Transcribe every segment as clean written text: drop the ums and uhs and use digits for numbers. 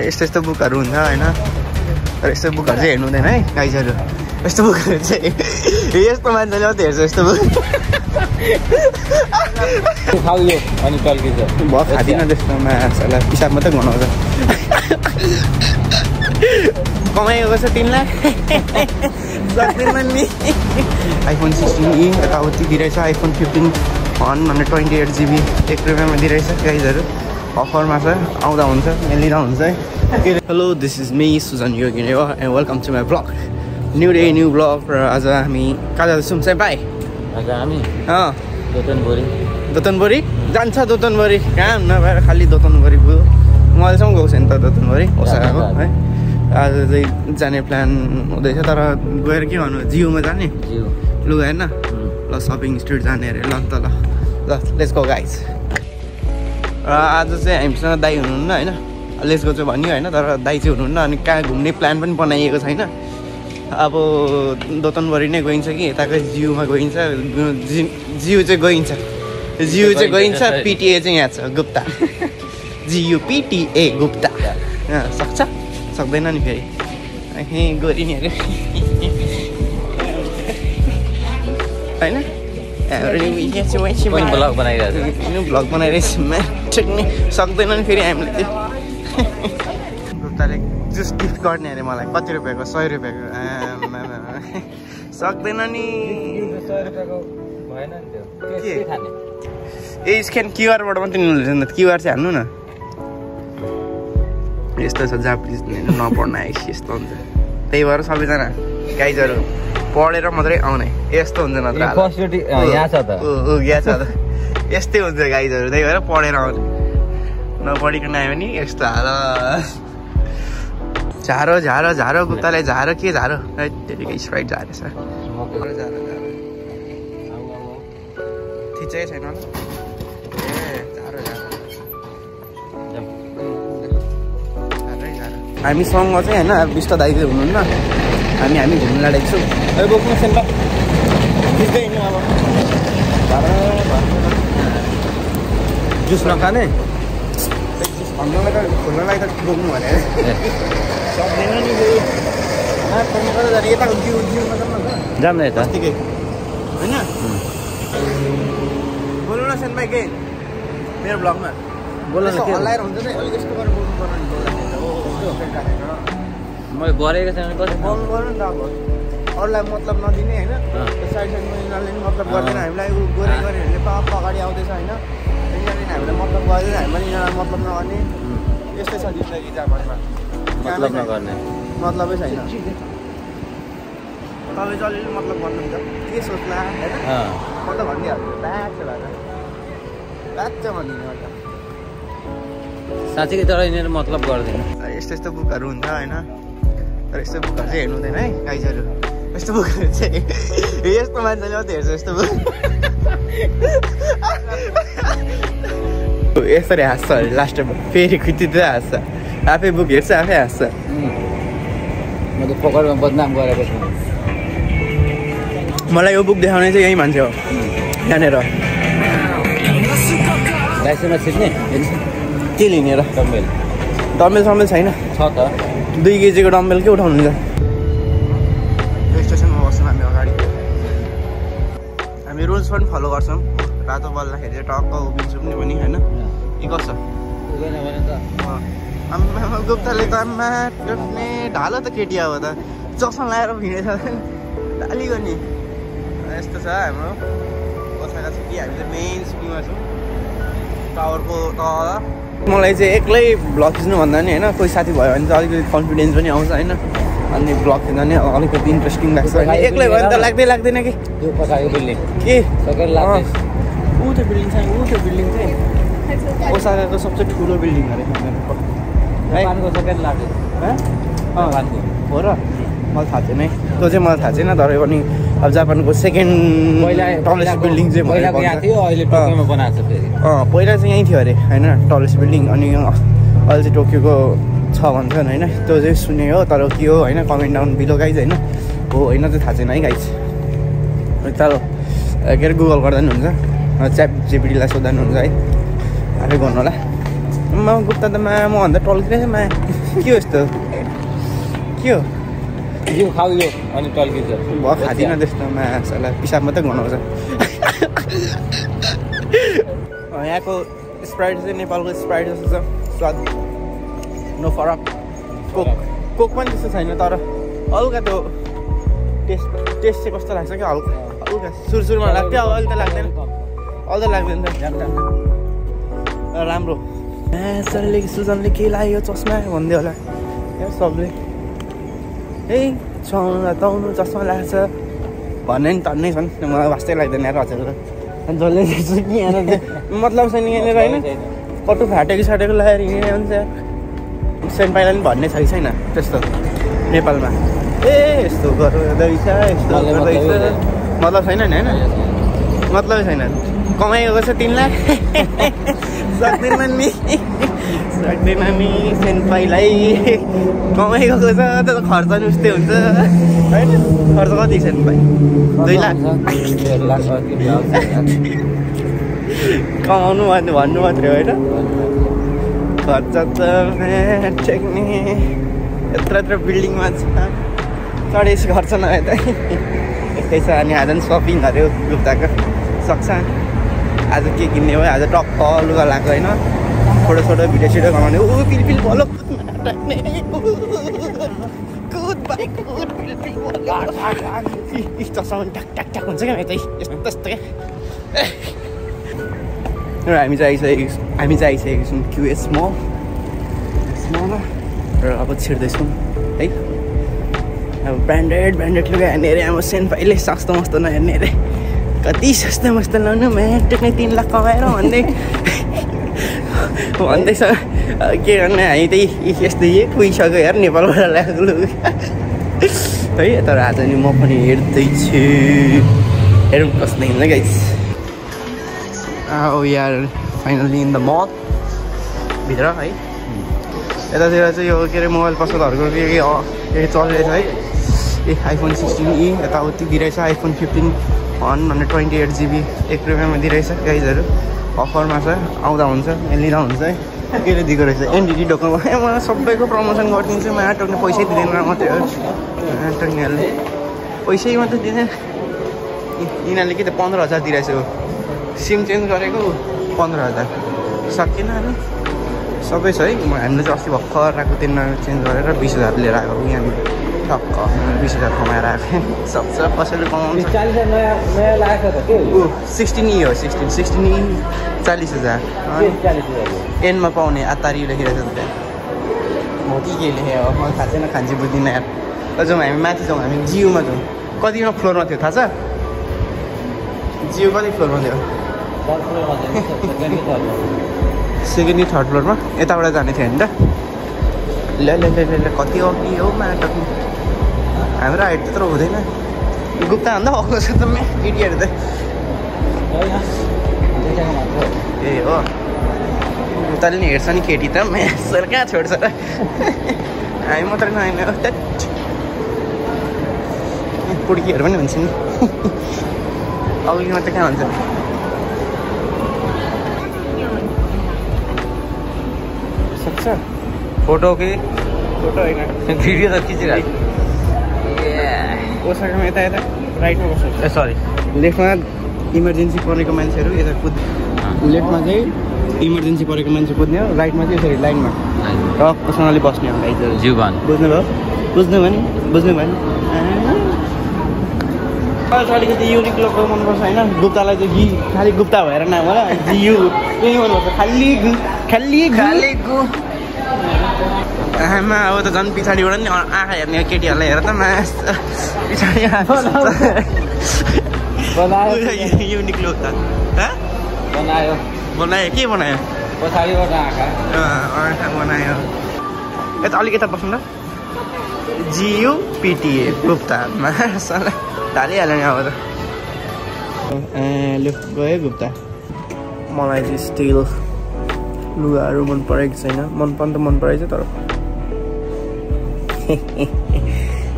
यस्तो यस्तो बुकहरू हुन्छ होइन तर यस्तो बुकहरू चाहिँ हेर्नु हुँदैन है गाइजहरू यस्तो बुकहरू चाहिँ यस्तो मान्छेले मात्रै हेर्छ यस्तो बुक भयो खाँदिनँ त्यस्तोमा पिसाब मात्रै गनाउँछ कमाएको छ 3 लाख सक्दैन नि आइफोन 16 यताउति दिइरहेछ आइफोन 15 128 GB 1 रुपियाँमा दिइरहेछ गाइजहरू अफरमा छ आउँदा हुन्छ लिँदा हुन्छ है hello this is me Sujan Yoginewa and welcome to my blog new day new blog र आज हामी कहाँ जाँदैछौँ चाहिँ भाइ आज हामी दोतनबोरी जान्छ दोतनबोरी काम नभएर खालि दोतनबोरी पुग्यो म अहिलेसम्म गएको छैन त दोतनबोरी ओसाकाको है आज चाहिँ जाने प्लान हुँदैछ तर गएर के भन्नु जियोमा जाने लुगा हेर्न ल सपिङ स्ट्रिट जाने अरे ल त ल लेट्स गो गाइज र आज चाहिँ हामीसँग दाइ हुनुहुन्न होइन लेट्स गो चाहिँ भन्यो होइन तर दाइ चाहिँ हुनुहुन्न अनि कहाँ घुम्ने प्लान पनि बनाइएको छैन अब दोतनबोरी नै गइन्छ कि यताकै जियोमा गइन्छ जियो चाहिँ गइन्छ पिटिए चाहिँ यहाँ छ गुप्ता जियो पिटिए गुप्ता सक्छ सक्दैन नि फेरि गरी नि अरे होइन ब्लग बनाइरहेछ सक्दैन नि फेरि हामीले त्यो गुप्ताले जुस गिफ्ट गर्ने अरे मलाई कति रुपियाँको 100 रुपियाँको सक्दैन नि ए स्क्यान क्युआरबाट मात्रै लिनुहुन्छ क्युआर चाहिँ हाल्नु न यस्तो छ जापानिज नपढ्न आएपछि यस्तो हुन्छ त्यही भएर सबैजना गाइजहरू पढेर मात्रै आउने यस्तो हुन्छ नत्र यस्तै हुन्छ गाइजहरू त्यही भएर पढेर आउने नपढिकन आयो भने यस्तो झारो झारो झारो गुप्ताले झारो के झारो त्यतिकै स्प्राइट झारेछ थिचै छैन हामीसँग चाहिँ होइन विष्ट दाइ चाहिँ हुनुहुन्न हामी घुम्नु लागेको छौँ अहिले बोक्नु सेन्ट खिच्दै हिँड्नु अब जुस नखाने जुस भन्नुलाई त खोल्नलाई त बोक्नु भने सक्दैन नि यता जाऊँ न यता होइन बोल्नु न सेन्ट भाइ के मेरो ब्लगमा बोल्नु हल्लाएर हुन्छ नि अलिक यस्तो गरेर बोल्नु पर्ने मैले गरेको छैन कसरी बोल्नु गर्नु नि त अब अरूलाई मतलब नदिने होइन साइड साइडमा यिनीहरूले नि मतलब गर्दैन हामीलाई गोरेहरूले पाप अगाडि आउँदैछ होइन यिनीहरूले हामीलाई मतलब गर्दैन हामीले यिनीहरूलाई मतलब नगर्ने यस्तै छ जिन्दगी जापानमा मतलब नगर्ने मतलबै छैन तपाईँ चाहिँ अलिअलि मतलब गर्नुहुन्छ के सोच्ला होइन म त भनिदिइहाल्छु बाँच्छ भनिदिनु अन्त साँच्चै तर यिनीहरू मतलब गर्दैन यस्तो यस्तो बुकहरू हुन्छ होइन तर यस्तो बुकहरू चाहिँ हेर्नु हुँदैन है गाइजहरू यस्तो बुकहरू चाहिँ यस्तो मान्छेले मात्रै हेर्छ यस्तो बुक यसरी हाँस्छ अरे लास्टमा फेरि खुच्चिँदै हाँस्छ आफै बुक हेर्छ आफै हाँस्छ म त पकडमा बदनाम गरेको छु मलाई यो बुक देखाउने चाहिँ यही मान्छे हो यहाँनिर लाइसेन्समा छिर्ने के लिने र डम्बेल सम्बेल छैन छ त 2 केजीको डम्बेल के उठाउनुहुन्छ स्टेसनमा बस्छौँ हामी अगाडि हामी रुल्स पनि फलो गर्छौँ रातो बल्दाखेरि चाहिँ टक्क उभिन्छौँ नि पनि होइन के गर्छ गुप्ताले त टुट्ने ढालो त केटी अब त चस्मा लगाएर हिँडेछ डाली गर्ने यस्तो छ हाम्रो ओसाका सिटी हामी चाहिँ मेन सिटीमा छौँ टावरको तल मलाई चाहिँ एक्लै भ्लग खिच्नु भन्दा नि होइन कोही साथी भयो भने चाहिँ अलिकति कन्फिडेन्स पनि आउँछ होइन अनि भ्लग खिच्दा नि अलिकति इन्ट्रेस्टिङ लाग्छ एक्लै भयो भने त लाग्दैन कि त्यो पछाडि बिल्डिङ के ऊ त्यो बिल्डिङ छ ऊ त्यो बिल्डिङ चाहिँ ओसाकाको सबसे ठुलो बिल्डिङ अरे हो र मलाई थाहा छैन है त्यो चाहिँ मलाई थाहा छैन तर पनि अब जापानको सेकेन्ड टलेस्ट बिल्डिङ चाहिँ पहिला चाहिँ यहीँ थियो अरे होइन टलेस्ट बिल्डिङ अनि अहिले चाहिँ टोकियोको छ भन्छन् होइन त्यो चाहिँ सुने हो तर के हो होइन कमेन्ट डाउन बिलो गाइज होइन हो होइन चाहिँ थाहा छैन है गाइज तर के अरे गुगल गर्दा पनि हुन्छ च्याट जिपिटीलाई सोध्नुहुन्छ है आफै गर्नु होला म गुप्ता त मभन्दा टल्किरहेछ मा के हो यस्तो के हो जिउ खाऊ यो अनि टल्किन्छ भयो खाँदिनँ त्यस्तो माछालाई पिसाब मात्रै गनाउँछ यहाँको स्प्राइट चाहिँ नेपालको स्प्राइट जस्तो छ स्वाद नो फरक कोक पनि त्यस्तो छैन तर हल्का त्यो टेस्ट चाहिँ कस्तो लाग्छ क्या हल्का सुरुमा लाग्थ्यो अब अहिले त लाग्दैन अहिले त लाग्दैन राम्रो सरले सुजनले के लाग्यो चस्मा भन्दै होला सबले ए ताउनु चस्मा लाग्छ भन्ने नि तन्नै छन् मलाई वास्तै लाग्दैन यार हजुरको जसले कि यहाँ मतलब छैन यहाँनिर होइन कटु फाटेको साटेको लगाएर हिँडेर हुन्छ सेन्ट पाइला पनि भन्ने छैन त्यस्तो नेपालमा ए यस्तो गर्दैछ यस्तो गर्दैछ मतलब छैन नि होइन मतलबै छैन कमाइएको छ 3 लाख सक्दैन नि सेन्ट पाइलाई कमाइएको छ तर खर्च नि उस्तै हुन्छ होइन खर्च कति सेन्ट पाइ 2 लाख कमाउनु भन्नु मात्रै होइन खर्च त टेक्ने यत्र बिल्डिङमा छ चढेस खर्च नभए त यस्तै छ अनि आज पनि सपिङ गऱ्यो गुप्ताको सक्छ आज के किन्ने भयो आज टक्क लुगा लगाएको होइन फोटो भिडियो सिडियो बनाउने पिल भलो चस्मा पनि ट्याक हुन्छ क्या यस्तो त्यस्तो क्या हामी चाहिँ आइसकेको छौँ क्युएस मलमा र अब छिर्दैछौँ है अब ब्रान्डेड लुगा हेर्ने अरे अब सेन्ट पाइले सस्तो मस्तो नहेर्ने अरे कति सस्तो मस्तो लाउनु टेक्ने 3 लाख कमाएर भन्दैछ के गर्ने हामी त्यही यस्तो पुगिसक्यो यार नेपालबाट ल्याएको लुगा है तर आज नि म पनि हेर्दैछु हेरौँ कस्तो हिँड्न guys we are finally in the mall भित्र है यतातिर चाहिँ यो के अरे मोबाइल पसलहरूको के चलिरहेछ है ए आइफोन 16e यताउति दिइरहेछ आइफोन 15 128 GB 1 रुपियाँमा दिइरहेछ गाइजहरू अफरमा छ आउँदा हुन्छ लिँदा हुन्छ है केले दिएको रहेछ एनडिटी डोकोमा मलाई सबैको प्रमोसन गरिदिन्छु म टक्ने पैसै दिँदैन मात्रै हो टक्नेहरूले पैसै मात्रै दिँदैन यिनीहरूले के त 15,000 दिइरहेछ सिम चेन्ज गरेको 15,000 सकिएन अनि सबै छ है हामीले चाहिँ अस्ति भर्खर आएको दिन चेन्ज गरेर 20,000 लिएर आएको यहाँनिर टक्क 20,000 कमाएर आएको सक्छ कसैले कमाउनु 16e हो 16e 40,000 एनमा पाउने आतारी लेखिरहेछ त त्यहाँ हो कि के लेखेँ हो मलाई थाहा छैन खान्छु बुझ्दिनँ यार जाउँ हामी माथि जाउँ हामी जियोमा जाउँ कतिमा फ्लोरमा थियो थाहा छ जियो कति फ्लोरमा थियो सेकेन्ड कि थर्ड फ्लोरमा यताबाट जाने थियो नि त ल कति अघि हो माटो हाम्रो हाइट त्यत्रो हुँदैन गुप्ता भन्दा अग्लो छ त केटीहरू त ए हो गुप्ताले नि हेर्छ नि केटी त म्यासर कहाँ छोड्छ र हामी मात्रै नआइन पुड्कीहरू पनि हुन्छ नि अघि मात्रै कहाँ हुन्छ सक्छ फोटो कि फोटो होइन भिडियो त खिचिरहेको ओसाकामा यता राइटमा बस्छ ए सरी लेफ्टमा इमर्जेन्सी परेको मान्छेहरू यता लेफ्टमा चाहिँ इमर्जेन्सी परेको मान्छे कुद्ने हो राइटमा चाहिँ यसरी लाइनमा टक्कसँगले बस्ने हो गाइजहरू जीवन बुझ्नुभयो बुझ्नुभयो नि अलिकति युनिक लोकल मनपर्छ होइन गुप्तालाई चाहिँ खालि गुप्ता भएर नाम होला जियु त्यही मनपर्छ खालि आमा अब त झन् पछाडिबाट नि आँखा हेर्ने केटीहरूलाई हेर त मास पछाडि युनिक लोक त बनायो के बनायो पछाडिबाट आँखा बनायो यता अलिक यता बस्नु ल जियुपिटिए गुप्ता मासला ढालिहाल्यो नि अब त लु गयो गुप्ता मलाई चाहिँ स्टिल लुगाहरू मन परेको छैन मन परेको छ तर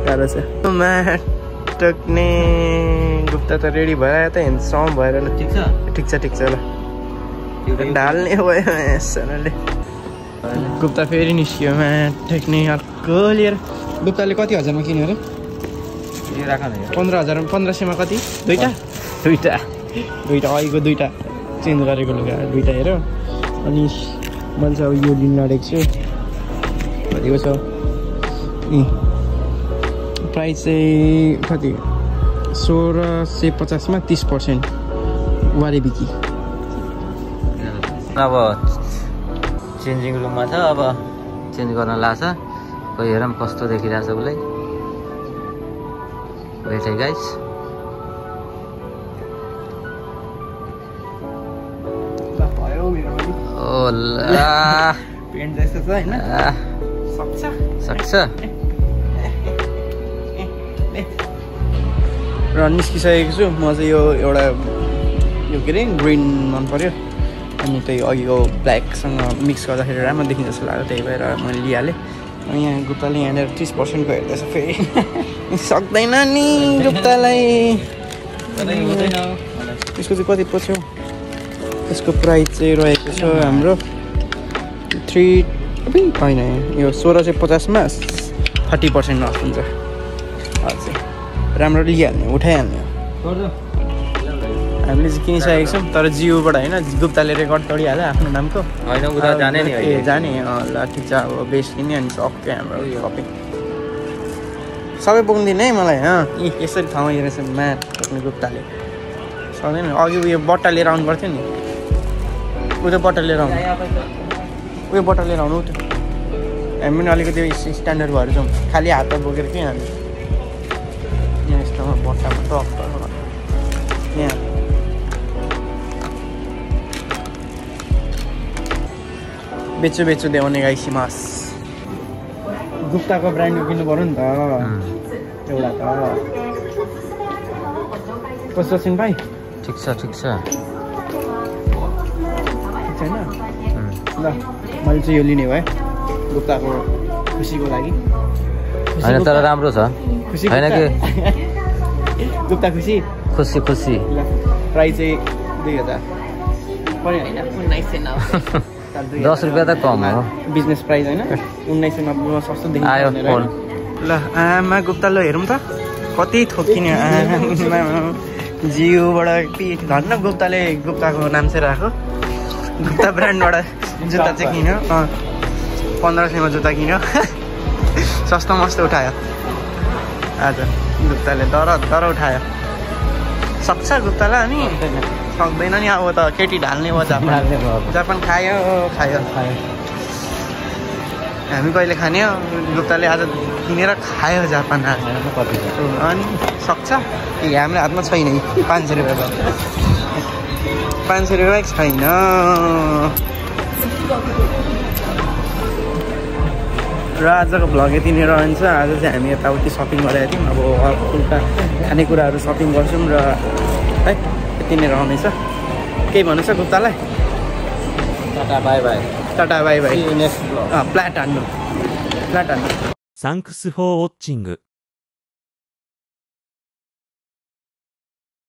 गाह्रो छ टक्ने गुप्ता त रेडी भएर त हेन्डसम भएर ल ठिक छ ठिक छ ल ढाल्ने भयो यसले गुप्ता फेरि निस्कियो टेक्ने अर्को लिएर गुप्ताले कति हजारमा किन्यो अरे यो राख न 15,000 1500मा कति दुईटा अहिलेको दुईटा चेन्ज गरेको लुगा दुईटा हेर अनि मैले चाहिँ अब यो लिन लाँडेको छु कतिको छ प्राइस चाहिँ कति 1650मा 30% वारे बिकी अब चेन्जिङ रुममा छ अब चेन्ज गर्न लाग्छ कोही हेरौँ कस्तो देखिरहेछ उसलाई वेट है गाइस ओला पेन्ट जस्तो छ हैन सक्छ र निस्किसकेको छु म चाहिँ यो एउटा यो के अरे ग्रिन मन पर्यो अनि त्यही अघिको ब्ल्याकसँग मिक्स गर्दाखेरि राम्रो देखिन्छ जस्तो लाग्यो त्यही भएर मैले लिइहालेँ अनि यहाँ गुप्ताले यहाँनिर 30%को हेर्दैछ फेरि सक्दैन नि गुप्तालाई त्यसको चाहिँ कति पछ्यो यसको प्राइस चाहिँ रहेको छ हाम्रो 3 होइन यो 1650मा 30% अफ हुन्छ हजुर राम्रो लिइहाल्ने उठाइहाल्ने हामीले चाहिँ किनिसकेको छौँ तर जियोबाट होइन गुप्ताले रेकर्ड तोडिहाल्यो आफ्नो नामको होइन उता जाने नि ए जाने ल ठिक छ अब बेस्ट किन्ने अनि सक्यो हाम्रो सपिङ सबै पुग्दिनँ है मलाई यसरी ठाउँमा हेरेछ म्याट गुप्ताले सक्दैन अघि उयो बट्टा लिएर आउनु पर्थ्यो नि उयो बट्टा लिएर आउनु उयो बट्टा लिएर आउनु त्यो हामी पनि अलिकति स्ट्यान्डर्ड भएर जाउँ खालि हातमा बोकेर के हामी यहाँ यस्तोमा बट्टामा टप यहाँ बेच्छु देउने गाइसिमास गुप्ताको ब्रान्डको किन्नु पऱ्यो नि त एउटा त कस्तो छिन् भाइ ठिक छ छैन ल मैले चाहिँ यो लिने भएँ गुप्ताको खुसीको लागि होइन तर राम्रो छ खुसी होइन कि गुप्ता खुसी खुसी ल प्राइस चाहिँ 2000 पनि होइन 1990 10 रुपियाँ त कम हो बिजनेस प्राइस होइन 1990मा सस्तो देखिन्छ आयो फोन ल आमा गुप्ता ल हेरौँ त कति थोकिने जियोबाट धन्न गुप्ताको नाम चाहिँ राख्यो गुप्ता ब्रान्डबाट जुत्ता चाहिँ किन्यो 1500मा जुत्ता किन्यो सस्तो मस्तो उठायो आज गुप्ताले दर उठायो सक्छ गुप्तालाई अनि सक्दैन नि अब त केटी ढाल्ने भयो जापान खायो हामी कहिले खाने गुप्ताले आज किनेर खायो जापान अनि सक्छ हाम्रो हातमा छैन 500 रुपियाँ 500 रुपियाँ छैन र आजको भ्लग यति नै रहन्छ आज चाहिँ हामी यताउति सपिङ गरेका थियौँ अब उल्टा खानेकुराहरू सपिङ गर्छौँ र है यति नै रहनेछ केही भन्नु छ गुप्तालाई टाटा बाई बाई प्ल्याट हान्नु Thanks for watching.